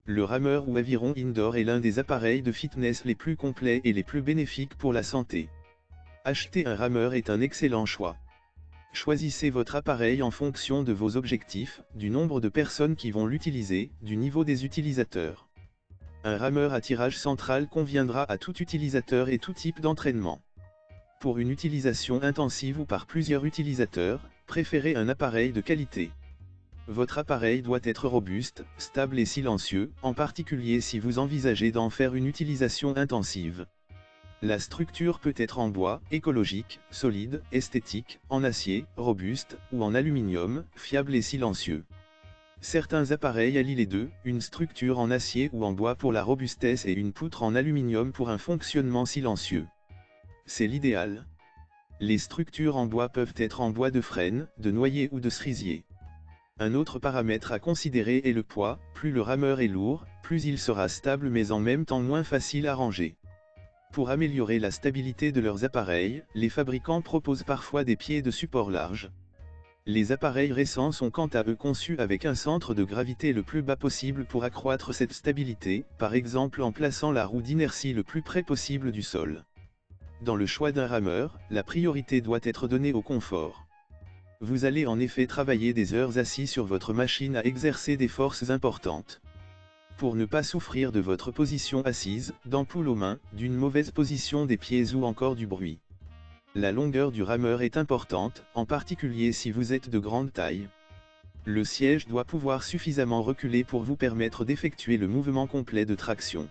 Le rameur ou aviron indoor est l'un des appareils de fitness les plus complets et les plus bénéfiques pour la santé. Acheter un rameur est un excellent choix. Choisissez votre appareil en fonction de vos objectifs, du nombre de personnes qui vont l'utiliser, du niveau des utilisateurs. Un rameur à tirage central conviendra à tout utilisateur et tout type d'entraînement. Pour une utilisation intensive ou par plusieurs utilisateurs, préférez un appareil de qualité. Votre appareil doit être robuste, stable et silencieux, en particulier si vous envisagez d'en faire une utilisation intensive. La structure peut être en bois, écologique, solide, esthétique, en acier, robuste, ou en aluminium, fiable et silencieux. Certains appareils allient les deux, une structure en acier ou en bois pour la robustesse et une poutre en aluminium pour un fonctionnement silencieux. C'est l'idéal. Les structures en bois peuvent être en bois de frêne, de noyer ou de cerisier. Un autre paramètre à considérer est le poids, plus le rameur est lourd, plus il sera stable mais en même temps moins facile à ranger. Pour améliorer la stabilité de leurs appareils, les fabricants proposent parfois des pieds de support large. Les appareils récents sont quant à eux conçus avec un centre de gravité le plus bas possible pour accroître cette stabilité, par exemple en plaçant la roue d'inertie le plus près possible du sol. Dans le choix d'un rameur, la priorité doit être donnée au confort. Vous allez en effet travailler des heures assis sur votre machine à exercer des forces importantes. Pour ne pas souffrir de votre position assise, d'ampoule aux mains, d'une mauvaise position des pieds ou encore du bruit. La longueur du rameur est importante, en particulier si vous êtes de grande taille. Le siège doit pouvoir suffisamment reculer pour vous permettre d'effectuer le mouvement complet de traction.